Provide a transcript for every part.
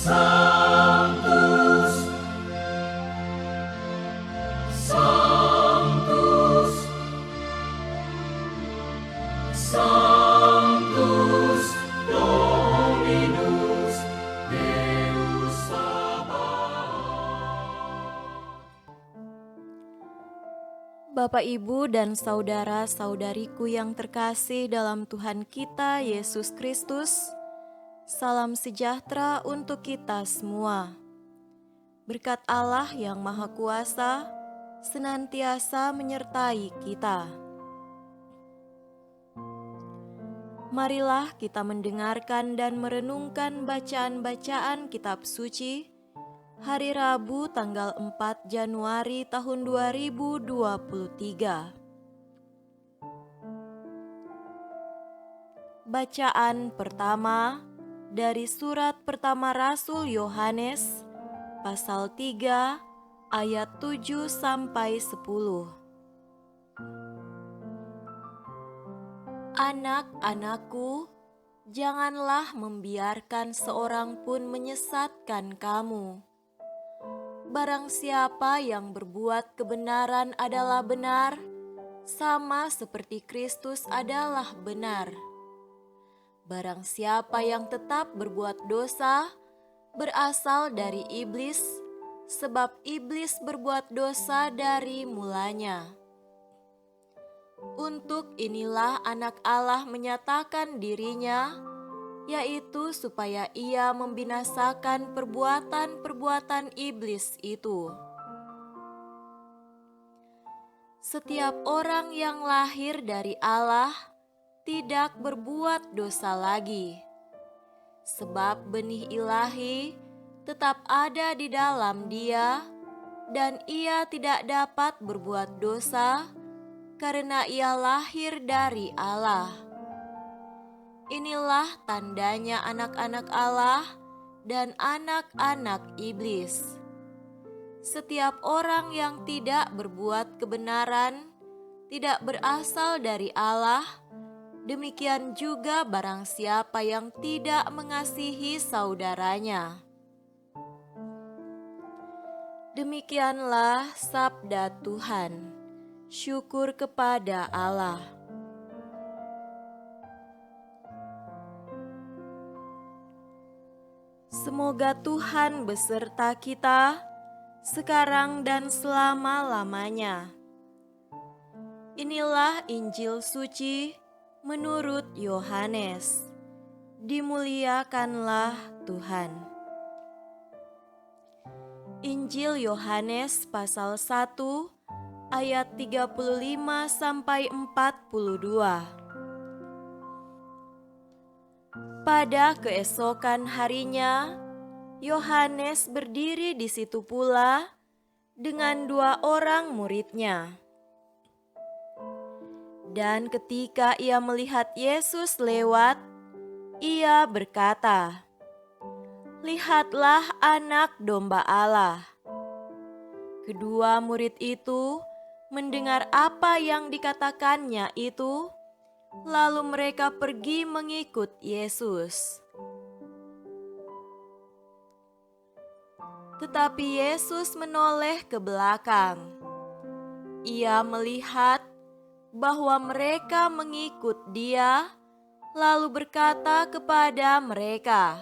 Sanctus, Sanctus, Sanctus Dominus Deus Sabaoth. Bapak, Ibu, dan saudara-saudariku yang terkasih dalam Tuhan kita Yesus Kristus, salam sejahtera untuk kita semua. Berkat Allah yang Maha Kuasa senantiasa menyertai kita. Marilah kita mendengarkan dan merenungkan bacaan-bacaan kitab suci hari Rabu tanggal 4 Januari tahun 2023. Bacaan pertama dari surat pertama Rasul Yohanes pasal 3 ayat 7 sampai 10. Anak-anakku, janganlah membiarkan seorang pun menyesatkan kamu. Barang siapa yang berbuat kebenaran adalah benar, sama seperti Kristus adalah benar. Barang siapa yang tetap berbuat dosa, berasal dari iblis, sebab iblis berbuat dosa dari mulanya. Untuk inilah anak Allah menyatakan dirinya, yaitu supaya ia membinasakan perbuatan-perbuatan iblis itu. Setiap orang yang lahir dari Allah tidak berbuat dosa lagi, sebab benih ilahi tetap ada di dalam dia, dan ia tidak dapat berbuat dosa karena ia lahir dari Allah. Inilah tandanya anak-anak Allah dan anak-anak iblis. Setiap orang yang tidak berbuat kebenaran tidak berasal dari Allah, demikian juga barang siapa yang tidak mengasihi saudaranya. Demikianlah sabda Tuhan. Syukur kepada Allah. Semoga Tuhan beserta kita sekarang dan selama-lamanya. Inilah Injil suci menurut Yohanes. Dimuliakanlah Tuhan. Injil Yohanes pasal 1 ayat 35 sampai 42. Pada keesokan harinya, Yohanes berdiri di situ pula dengan 2 orang muridnya. Dan ketika ia melihat Yesus lewat, ia berkata, "Lihatlah Anak Domba Allah." Kedua murid itu mendengar apa yang dikatakannya itu, lalu mereka pergi mengikut Yesus. Tetapi Yesus menoleh ke belakang. Ia melihat bahwa mereka mengikut Dia, lalu berkata kepada mereka,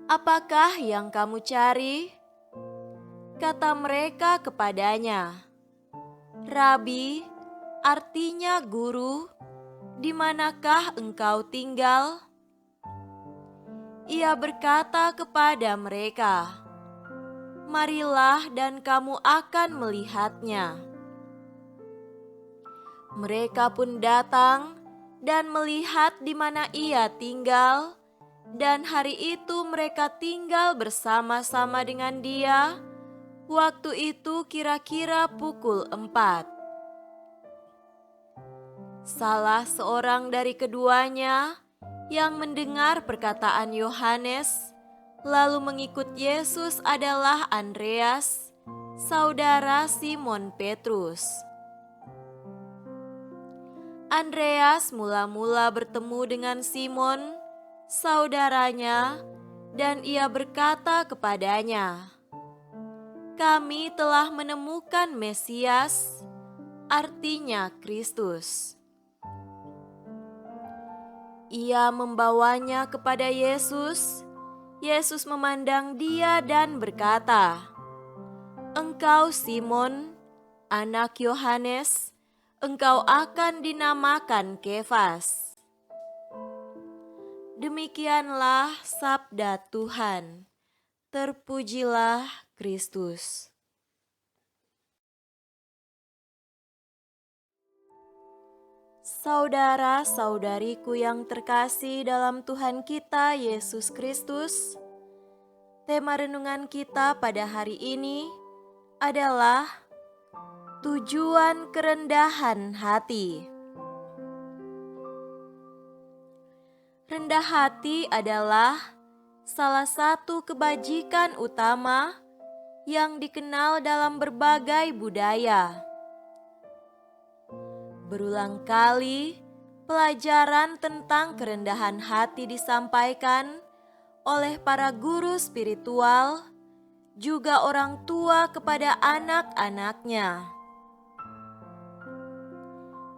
"Apakah yang kamu cari?" Kata mereka kepadanya, "Rabi," artinya guru, "di manakah engkau tinggal?" Ia berkata kepada mereka, "Marilah dan kamu akan melihatnya." Mereka pun datang dan melihat di mana ia tinggal, dan hari itu mereka tinggal bersama-sama dengan dia. Waktu itu kira-kira pukul 4. Salah seorang dari keduanya yang mendengar perkataan Yohanes lalu mengikut Yesus adalah Andreas, saudara Simon Petrus. Andreas mula-mula bertemu dengan Simon, saudaranya, dan ia berkata kepadanya, "Kami telah menemukan Mesias," artinya Kristus. Ia membawanya kepada Yesus. Yesus memandang dia dan berkata, "Engkau Simon, anak Yohanes, engkau akan dinamakan Kefas." Demikianlah sabda Tuhan. Terpujilah Kristus. Saudara-saudariku yang terkasih dalam Tuhan kita Yesus Kristus, tema renungan kita pada hari ini adalah tujuan kerendahan hati. Rendah hati adalah salah satu kebajikan utama yang dikenal dalam berbagai budaya. Berulang kali, pelajaran tentang kerendahan hati disampaikan oleh para guru spiritual, juga orang tua kepada anak-anaknya.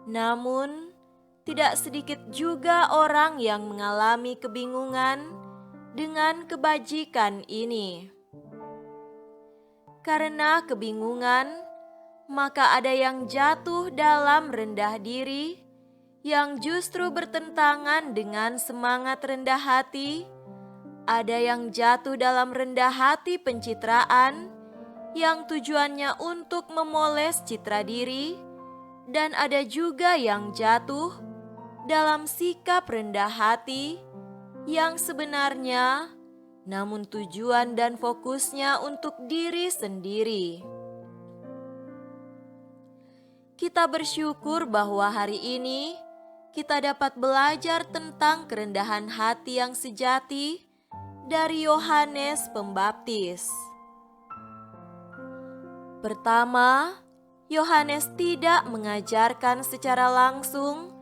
Namun, tidak sedikit juga orang yang mengalami kebingungan dengan kebajikan ini. Karena kebingungan, maka ada yang jatuh dalam rendah diri, yang justru bertentangan dengan semangat rendah hati. Ada yang jatuh dalam rendah hati pencitraan, yang tujuannya untuk memoles citra diri, dan ada juga yang jatuh dalam sikap rendah hati yang sebenarnya, namun tujuan dan fokusnya untuk diri sendiri. Kita bersyukur bahwa hari ini kita dapat belajar tentang kerendahan hati yang sejati dari Yohanes Pembaptis. Pertama, Yohanes tidak mengajarkan secara langsung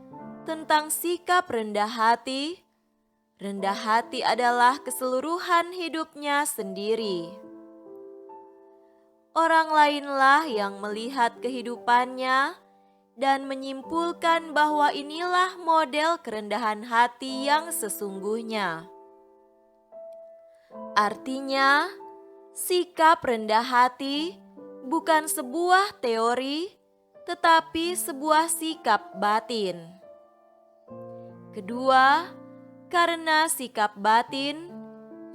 tentang sikap rendah hati. Rendah hati adalah keseluruhan hidupnya sendiri. Orang lainlah yang melihat kehidupannya dan menyimpulkan bahwa inilah model kerendahan hati yang sesungguhnya. Artinya, sikap rendah hati bukan sebuah teori, tetapi sebuah sikap batin. Kedua, karena sikap batin,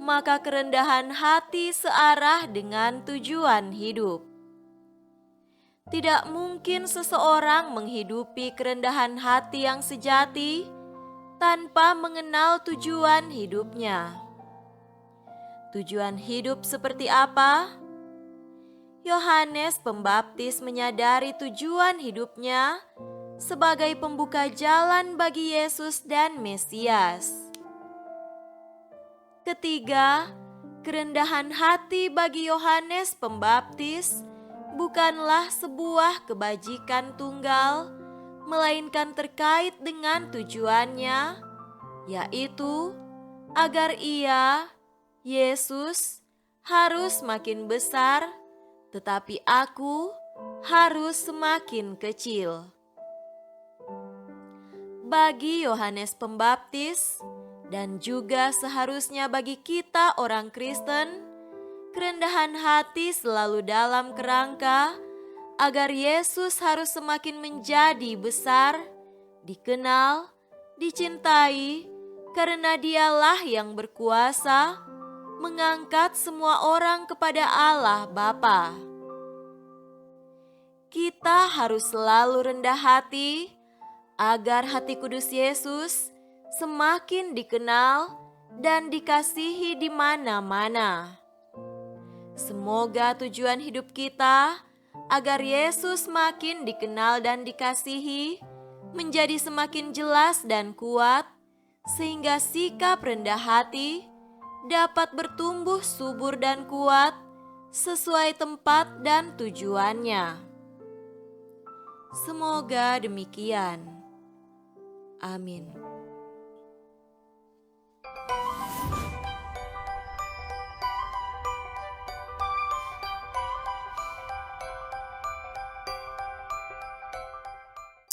maka kerendahan hati searah dengan tujuan hidup. Tidak mungkin seseorang menghidupi kerendahan hati yang sejati tanpa mengenal tujuan hidupnya. Tujuan hidup seperti apa? Yohanes Pembaptis menyadari tujuan hidupnya sebagai pembuka jalan bagi Yesus dan Mesias. Ketiga, kerendahan hati bagi Yohanes Pembaptis bukanlah sebuah kebajikan tunggal, melainkan terkait dengan tujuannya, yaitu agar ia, Yesus, harus makin besar, tetapi aku harus semakin kecil. Bagi Yohanes Pembaptis, dan juga seharusnya bagi kita orang Kristen, kerendahan hati selalu dalam kerangka agar Yesus harus semakin menjadi besar, dikenal, dicintai, karena Dialah yang berkuasa mengangkat semua orang kepada Allah Bapa. Kita harus selalu rendah hati agar hati kudus Yesus semakin dikenal dan dikasihi di mana-mana. Semoga tujuan hidup kita agar Yesus makin dikenal dan dikasihi menjadi semakin jelas dan kuat, sehingga sikap rendah hati dapat bertumbuh subur dan kuat sesuai tempat dan tujuannya. Semoga demikian. Amin.